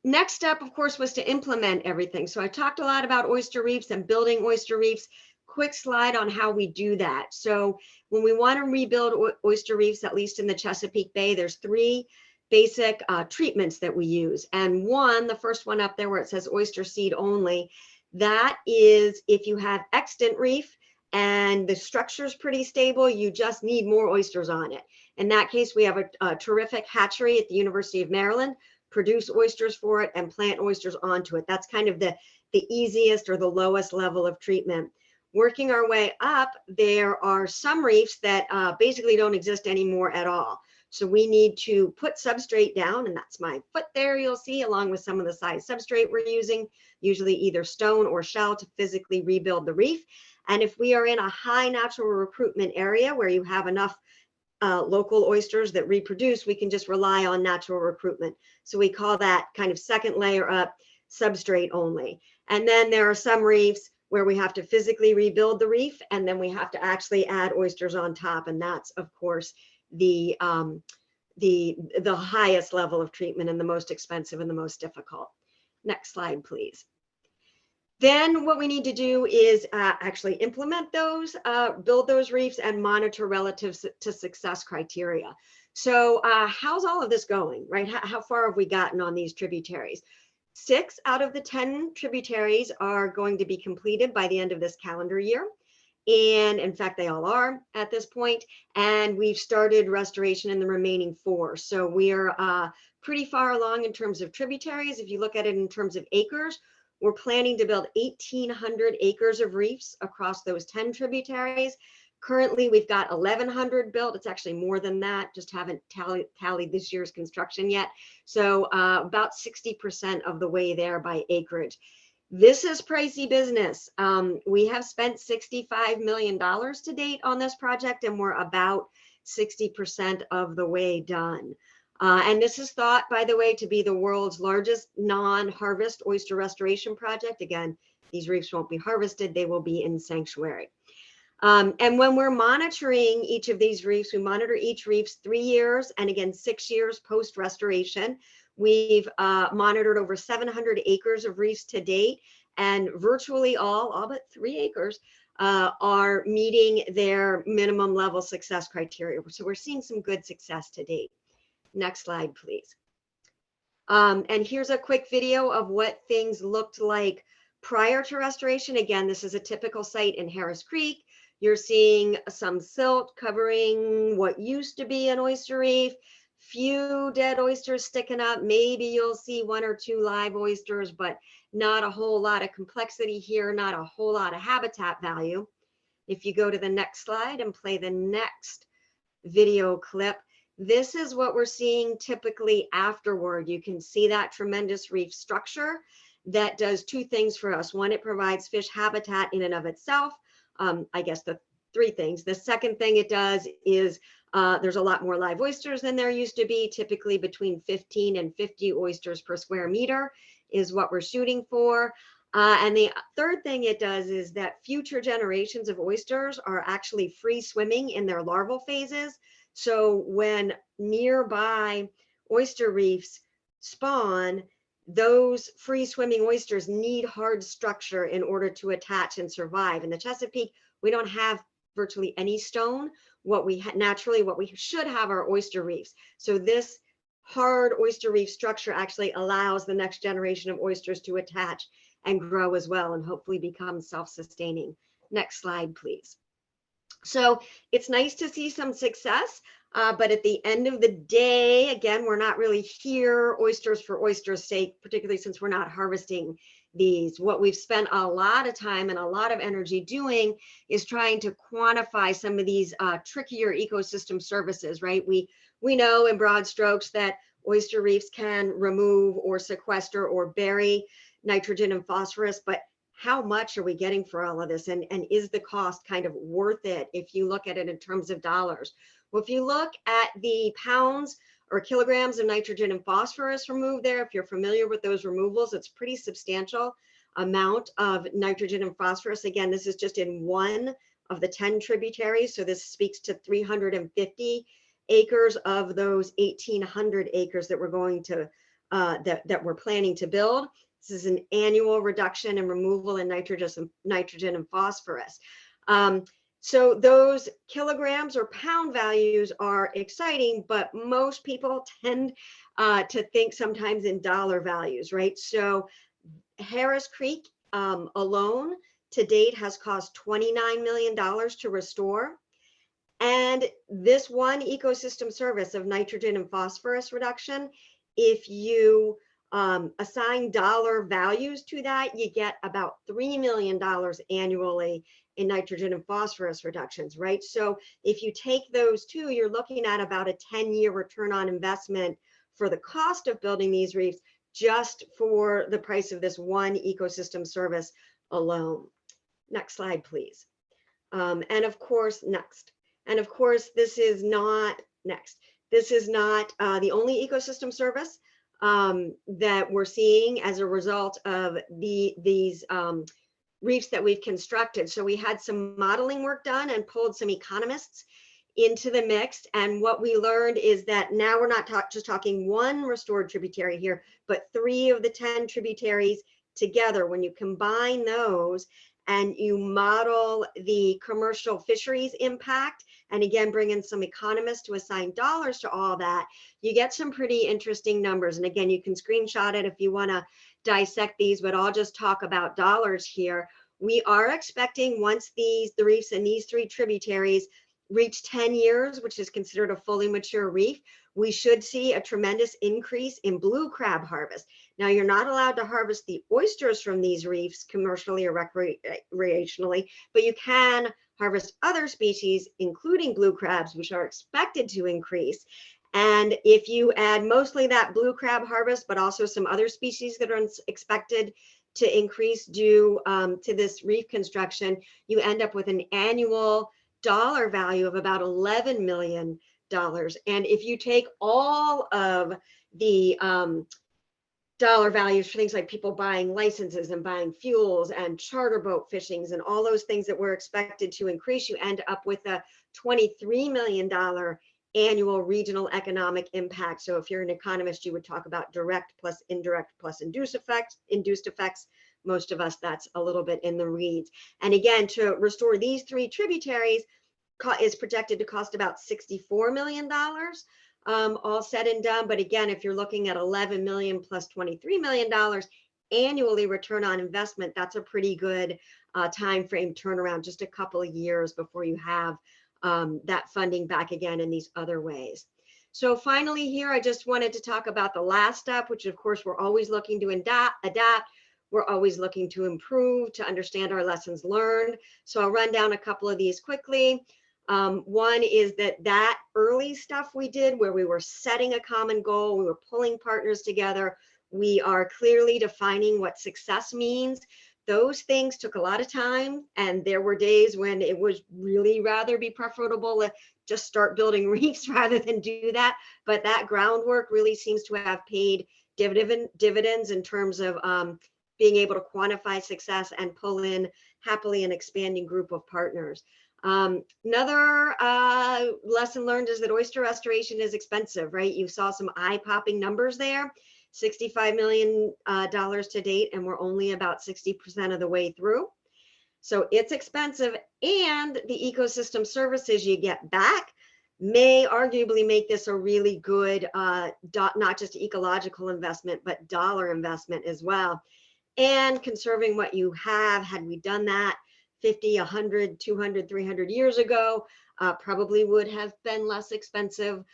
next step, of course, was to implement everything. So I talked a lot about oyster reefs and building oyster reefs. Quick slide on how we do that. So when we want to rebuild oyster reefs, at least in the Chesapeake Bay, there's 3 basic treatments that we use. And one, the first one up there where it says oyster seed only, that is if you have extant reef and the structure is pretty stable, you just need more oysters on it. In that case, we have a terrific hatchery at the University of Maryland, produce oysters for it and plant oysters onto it. That's kind of the easiest or the lowest level of treatment. Working our way up, there are some reefs that basically don't exist anymore at all. So we need to put substrate down, and that's my foot there you'll see, along with some of the size substrate we're using, usually either stone or shell, to physically rebuild the reef. And if we are in a high natural recruitment area where you have enough local oysters that reproduce, we can just rely on natural recruitment. So we call that kind of second layer up, substrate only. And then there are some reefs where we have to physically rebuild the reef, and then we have to actually add oysters on top. And that's, of course, the highest level of treatment and the most expensive and the most difficult. Next slide, please. Then what we need to do is actually implement those, build those reefs, and monitor relative to success criteria. So how's all of this going, right? How far have we gotten on these tributaries? 6 out of the 10 tributaries are going to be completed by the end of this calendar year. And in fact, they all are at this point. And we've started restoration in the remaining 4. So we are pretty far along in terms of tributaries. If you look at it in terms of acres, we're planning to build 1,800 acres of reefs across those 10 tributaries. Currently, we've got 1,100 built. It's actually more than that, just haven't tallied this year's construction yet. So about 60% of the way there by acreage. This is pricey business. We have spent $65 million to date on this project, and we're about 60% of the way done. And this is thought, by the way, to be the world's largest non-harvest oyster restoration project. Again, these reefs won't be harvested, they will be in sanctuary. And when we're monitoring each of these reefs, we monitor each reef's 3 years and again 6 years post-restoration. We've monitored over 700 acres of reefs to date, and virtually all but 3 acres are meeting their minimum level success criteria. So we're seeing some good success to date. Next slide, please. And here's a quick video of what things looked like prior to restoration. Again, this is a typical site in Harris Creek. You're seeing some silt covering what used to be an oyster reef, few dead oysters sticking up. Maybe you'll see 1 or 2 live oysters, but not a whole lot of complexity here, not a whole lot of habitat value. If you go to the next slide and play the next video clip, this is what we're seeing typically afterward. You can see that tremendous reef structure that does 2 things for us. One, it provides fish habitat in and of itself. I guess the 3 things. The second thing it does is there's a lot more live oysters than there used to be. Typically between 15 and 50 oysters per square meter is what we're shooting for. And the third thing it does is that future generations of oysters are actually free swimming in their larval phases. So when nearby oyster reefs spawn, those free swimming oysters need hard structure in order to attach and survive. In the Chesapeake, we don't have virtually any stone. What we naturally, what we should have are oyster reefs. So this hard oyster reef structure actually allows the next generation of oysters to attach and grow as well, and hopefully become self-sustaining. Next slide, please. So it's nice to see some success, but at the end of the day, again, we're not really here oysters for oysters' sake, particularly since we're not harvesting these. What we've spent a lot of time and a lot of energy doing is trying to quantify some of these trickier ecosystem services, right? We know in broad strokes that oyster reefs can remove or sequester or bury nitrogen and phosphorus, but how much are we getting for all of this? And is the cost kind of worth it if you look at it in terms of dollars? Well, if you look at the pounds or kilograms of nitrogen and phosphorus removed there, if you're familiar with those removals, it's pretty substantial amount of nitrogen and phosphorus. Again, this is just in one of the 10 tributaries. So this speaks to 350 acres of those 1,800 acres that we're going to, that we're planning to build. This is an annual reduction and removal in nitrogen and phosphorus. So those kilograms or pound values are exciting, but most people tend to think sometimes in dollar values, right? So Harris Creek alone to date has cost $29 million to restore. And this one ecosystem service of nitrogen and phosphorus reduction, if you assign dollar values to that, you get about $3 million annually in nitrogen and phosphorus reductions, right? So if you take those two, you're looking at about a 10-year return on investment for the cost of building these reefs just for the price of this one ecosystem service alone. Next slide, please. And of course, next. And of course, this is not next. This is not the only ecosystem service that we're seeing as a result of these reefs that we've constructed. So we had some modeling work done and pulled some economists into the mix. And what we learned is that now we're not just talking one restored tributary here, but 3 of the 10 tributaries together. When you combine those and you model the commercial fisheries impact, and again, bring in some economists to assign dollars to all that, you get some pretty interesting numbers. And again, you can screenshot it if you want to dissect these, but I'll just talk about dollars here. We are expecting once the reefs in these 3 tributaries reach 10 years, which is considered a fully mature reef, we should see a tremendous increase in blue crab harvest. Now, you're not allowed to harvest the oysters from these reefs commercially or recreationally, but you can harvest other species, including blue crabs, which are expected to increase. And if you add mostly that blue crab harvest, but also some other species that are expected to increase due to this reef construction, you end up with an annual dollar value of about $11 million. And if you take all of the dollar values for things like people buying licenses and buying fuels and charter boat fishings and all those things that were expected to increase, you end up with a $23 million annual regional economic impact. So if you're an economist, you would talk about direct plus indirect plus induced effects. Most of us, that's a little bit in the weeds. And again, to restore these 3 tributaries is projected to cost about $64 million. all said and done. But again, if you're looking at 11 million plus $23 million annually return on investment, that's a pretty good time frame turnaround, just a couple of years before you have that funding back again in these other ways. So finally here, I just wanted to talk about the last step, which of course we're always looking to adapt. We're always looking to improve, to understand our lessons learned. So I'll run down a couple of these quickly. One is that early stuff we did where we were setting a common goal, we were pulling partners together, we are clearly defining what success means. Those things took a lot of time, and there were days when it was really rather be preferable to just start building reefs rather than do that. But that groundwork really seems to have paid dividends in terms of being able to quantify success and pull in happily an expanding group of partners. Another lesson learned is that oyster restoration is expensive, right? You saw some eye-popping numbers there, $65 million to date, and we're only about 60% of the way through. So it's expensive, and the ecosystem services you get back may arguably make this a really good, not just ecological investment, but dollar investment as well. And conserving what you have, had we done that 50, 100, 200, 300 years ago, probably would have been less expensive.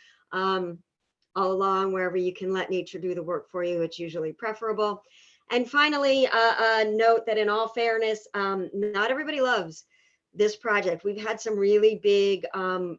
All along, wherever you can let nature do the work for you, it's usually preferable. And finally, note that in all fairness, not everybody loves this project. We've had some really big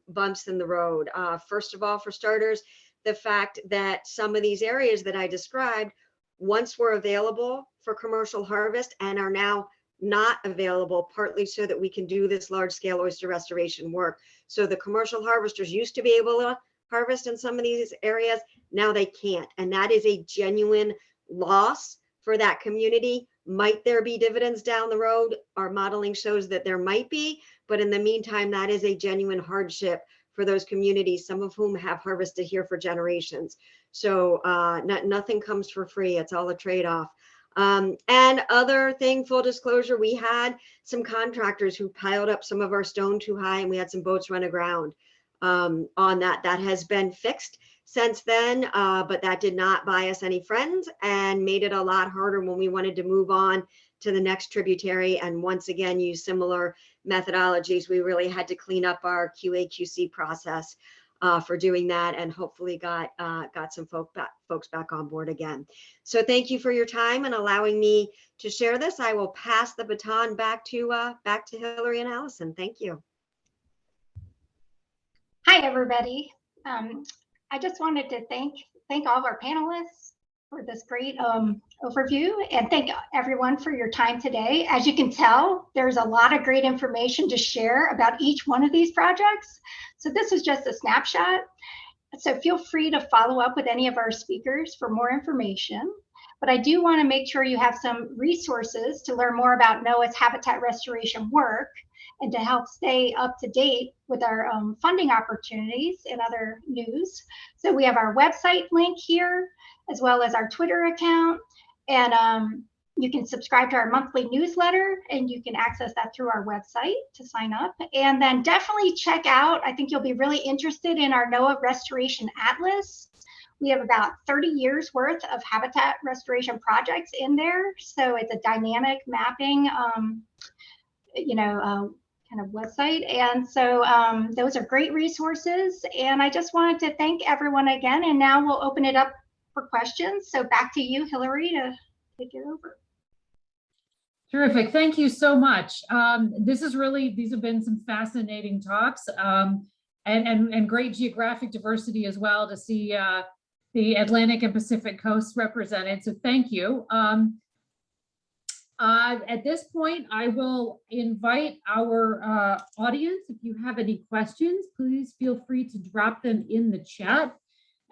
bumps in the road. First of all, for starters, the fact that some of these areas that I described once were available for commercial harvest and are now not available, partly so that we can do this large scale oyster restoration work. So the commercial harvesters used to be able to harvest in some of these areas, now they can't. And that is a genuine loss for that community. Might there be dividends down the road? Our modeling shows that there might be, but in the meantime, that is a genuine hardship for those communities, some of whom have harvested here for generations. So nothing comes for free, it's all a trade-off. And other thing, full disclosure, we had some contractors who piled up some of our stone too high, and we had some boats run aground on that. That has been fixed since then, but that did not buy us any friends and made it a lot harder when we wanted to move on to the next tributary and once again use similar methodologies. We really had to clean up our QA/QC process for doing that, and hopefully got some folks back on board again. So thank you for your time and allowing me to share this. I will pass the baton back to Hillary and Allison. Thank you. Hi, everybody. I just wanted to thank all of our panelists for this great overview, and thank everyone for your time today. As you can tell, there's a lot of great information to share about each one of these projects. So this is just a snapshot. So feel free to follow up with any of our speakers for more information. But I do want to make sure you have some resources to learn more about NOAA's habitat restoration work and to help stay up to date with our funding opportunities and other news. So we have our website link here, as well as our Twitter account. And you can subscribe to our monthly newsletter, and you can access that through our website to sign up. And then definitely check out, I think you'll be really interested in our NOAA Restoration Atlas. We have about 30 years worth of habitat restoration projects in there. So it's a dynamic mapping, kind of website. And so those are great resources. And I just wanted to thank everyone again. And now we'll open it up for questions. So back to you, Hillary, to take it over. Terrific. Thank you so much. These have been some fascinating talks and great geographic diversity as well to see the Atlantic and Pacific coasts represented. So thank you. At this point, I will invite our audience. If you have any questions, please feel free to drop them in the chat.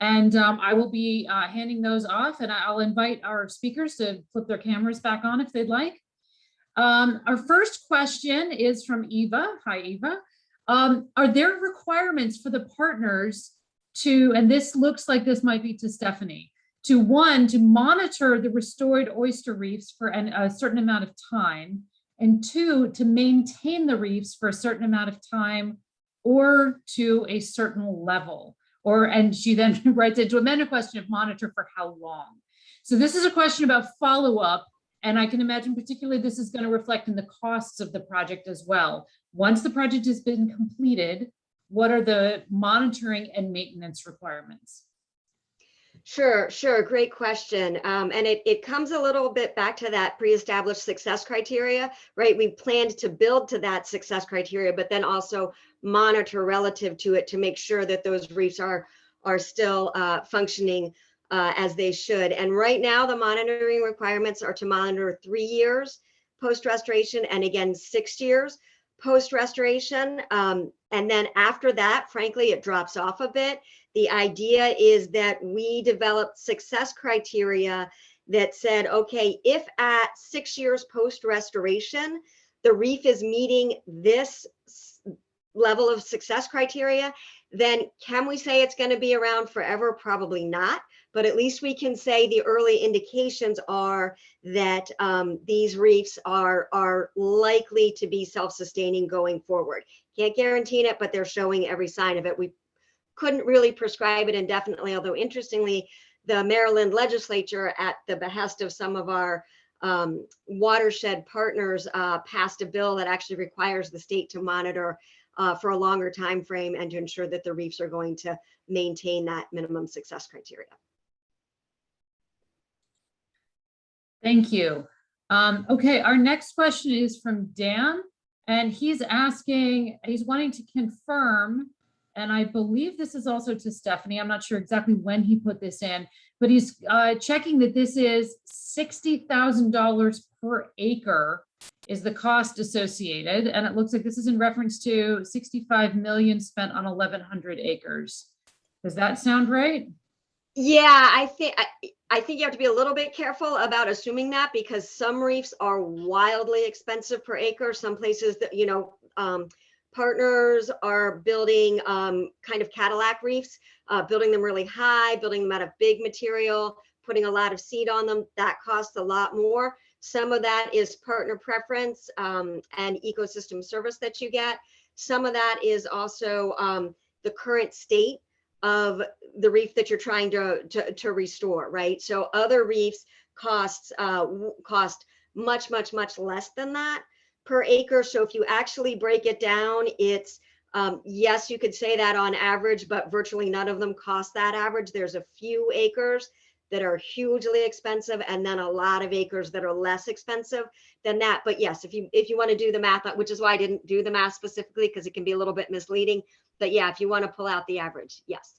And I will be handing those off, and I'll invite our speakers to flip their cameras back on if they'd like. Our first question is from Eva. Hi, Eva. Are there requirements for the partners to, and this looks like this might be to Stephanie, to monitor the restored oyster reefs for a certain amount of time, and two, to maintain the reefs for a certain amount of time or to a certain level? and she then writes it to amend a question of monitor for how long. So this is a question about follow-up, and I can imagine particularly this is going to reflect in the costs of the project as well. Once the project has been completed, what are the monitoring and maintenance requirements? Sure. Great question. And it comes a little bit back to that pre-established success criteria, right? We planned to build to that success criteria, but then also monitor relative to it to make sure that those reefs are still functioning as they should. And right now, the monitoring requirements are to monitor 3 years post-restoration and again, 6 years post-restoration. And then after that, frankly, it drops off a bit. The idea is that we developed success criteria that said, okay, if at 6 years post-restoration, the reef is meeting this level of success criteria, then can we say it's going to be around forever? Probably not. But at least we can say the early indications are that these reefs are likely to be self-sustaining going forward. Can't guarantee it, but they're showing every sign of it. We couldn't really prescribe it indefinitely, although interestingly, the Maryland legislature, at the behest of some of our watershed partners, passed a bill that actually requires the state to monitor for a longer time frame and to ensure that the reefs are going to maintain that minimum success criteria. Thank you. Okay, our next question is from Dan, and he's wanting to confirm, and I believe this is also to Stephanie. I'm not sure exactly when he put this in, but he's checking that this is $60,000 per acre is the cost associated. And it looks like this is in reference to 65 million spent on 1,100 acres. Does that sound right? Yeah, I think you have to be a little bit careful about assuming that, because some reefs are wildly expensive per acre. Some places that, partners are building kind of Cadillac reefs, building them really high, building them out of big material, putting a lot of seed on them. That costs a lot more. Some of that is partner preference and ecosystem service that you get. Some of that is also the current state of the reef that you're trying to restore, right? So other reefs cost much less than that per acre. So if you actually break it down, it's yes, you could say that on average, but virtually none of them cost that average. There's a few acres that are hugely expensive, and then a lot of acres that are less expensive than that. But yes, if you want to do the math, which is why I didn't do the math specifically, because it can be a little bit misleading. But yeah, if you want to pull out the average, yes.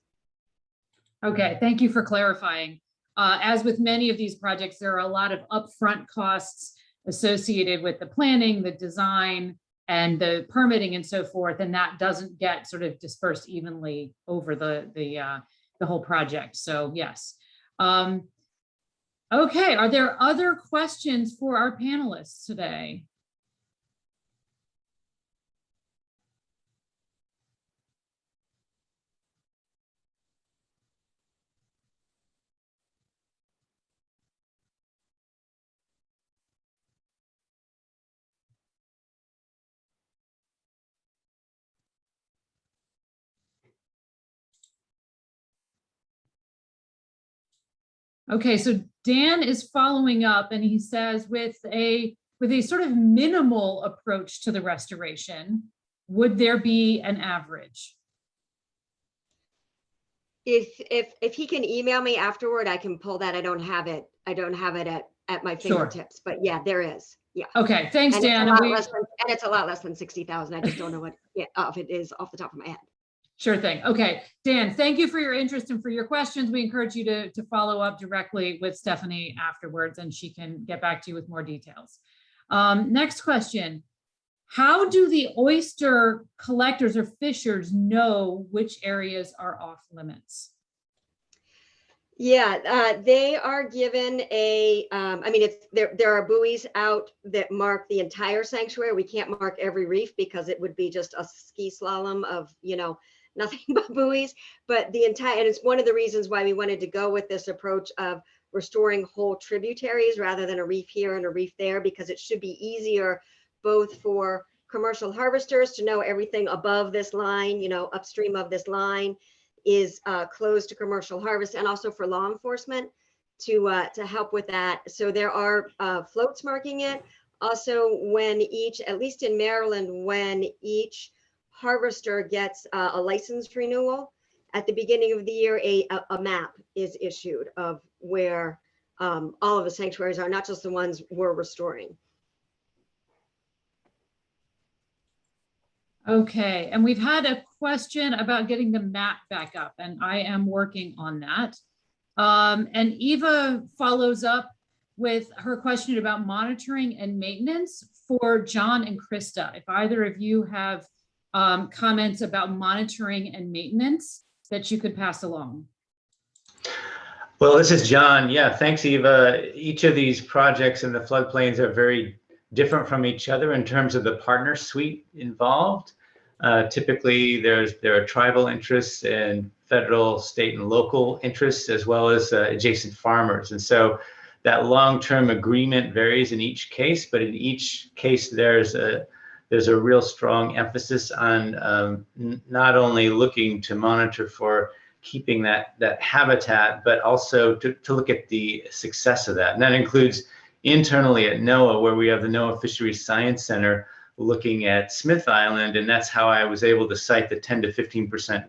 Okay, thank you for clarifying. As with many of these projects, there are a lot of upfront costs associated with the planning, the design, and the permitting and so forth, and that doesn't get sort of dispersed evenly over the whole project. So yes. Okay, are there other questions for our panelists today? Okay, so Dan is following up, and he says with a sort of minimal approach to the restoration, would there be an average? If he can email me afterward, I can pull that. I don't have it at my fingertips, but yeah, there is. Yeah. Okay, thanks, and Dan. It's a lot less than 60,000. I just don't know what if it is off the top of my head. Sure thing. Okay, Dan, thank you for your interest and for your questions. We encourage you to follow up directly with Stephanie afterwards, and she can get back to you with more details. Next question. How do the oyster collectors or fishers know which areas are off limits? Yeah, they are given a, there are buoys out that mark the entire sanctuary. We can't mark every reef because it would be just a ski slalom of, nothing but buoys, but the entire, and it's one of the reasons why we wanted to go with this approach of restoring whole tributaries rather than a reef here and a reef there, because it should be easier both for commercial harvesters to know everything above this line, upstream of this line. is closed to commercial harvest, and also for law enforcement to help with that. So there are floats marking it. Also, when each, at least in Maryland, when each harvester gets a license renewal at the beginning of the year, a map is issued of where all of the sanctuaries are, not just the ones we're restoring. Okay, and we've had a question about getting the map back up, and I am working on that. And Eva follows up with her question about monitoring and maintenance for John and Krista. If either of you have comments about monitoring and maintenance that you could pass along. Well, this is John. Yeah, thanks, Eva. Each of these projects in the floodplains are very different from each other in terms of the partner suite involved. Typically, there are tribal interests and federal, state, and local interests, as well as adjacent farmers. And so that long-term agreement varies in each case, but in each case, there's a real strong emphasis on not only looking to monitor for keeping that habitat, but also to look at the success of that. And that includes internally at NOAA, where we have the NOAA Fisheries Science Center looking at Smith Island, and that's how I was able to cite the 10 to 15%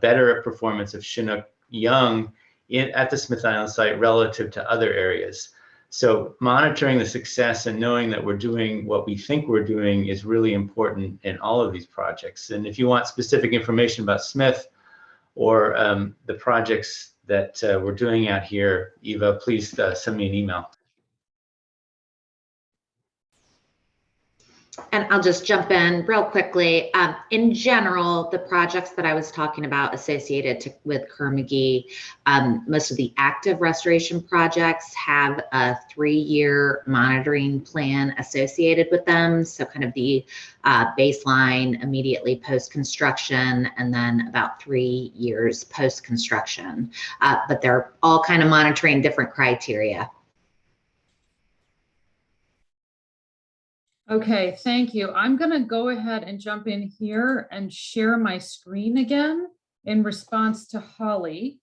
better performance of Chinook young at the Smith Island site relative to other areas. So monitoring the success and knowing that we're doing what we think we're doing is really important in all of these projects. And if you want specific information about Smith or the projects that we're doing out here, Eva, please send me an email. And I'll just jump in real quickly. In general, the projects that I was talking about associated with Kerr-McGee, most of the active restoration projects have a 3-year monitoring plan associated with them. So kind of the baseline immediately post-construction, and then about 3 years post-construction. But they're all kind of monitoring different criteria. Okay, thank you. I'm going to go ahead and jump in here and share my screen again in response to Holly.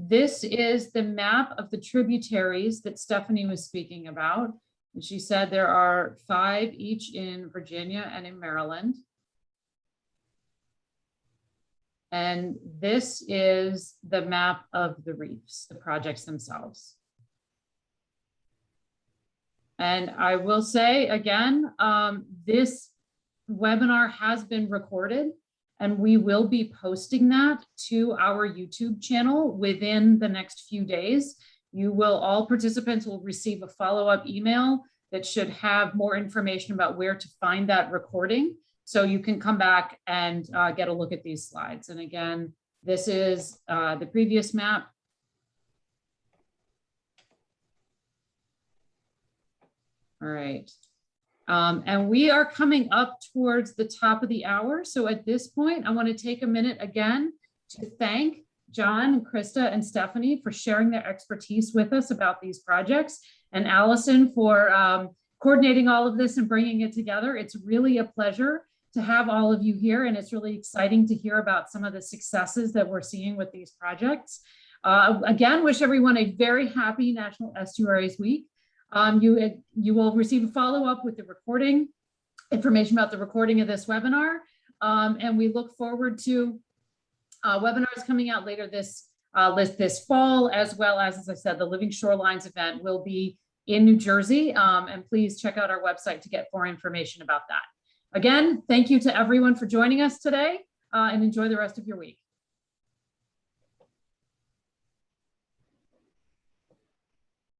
This is the map of the tributaries that Stephanie was speaking about. And she said there are 5 each in Virginia and in Maryland. And this is the map of the reefs, the projects themselves. And I will say again, this webinar has been recorded, and we will be posting that to our YouTube channel within the next few days. All participants will receive a follow-up email that should have more information about where to find that recording. So you can come back and get a look at these slides. And again, this is the previous map. All right. And we are coming up towards the top of the hour. So at this point, I want to take a minute again to thank John, Krista, and Stephanie for sharing their expertise with us about these projects, and Allison for coordinating all of this and bringing it together. It's really a pleasure to have all of you here, and it's really exciting to hear about some of the successes that we're seeing with these projects. Again, wish everyone a very happy National Estuaries Week. You will receive a follow-up with the recording, information about the recording of this webinar. And we look forward to webinars coming out later this fall, as well as I said, the Living Shorelines event will be in New Jersey. And please check out our website to get more information about that. Again, thank you to everyone for joining us today, and enjoy the rest of your week.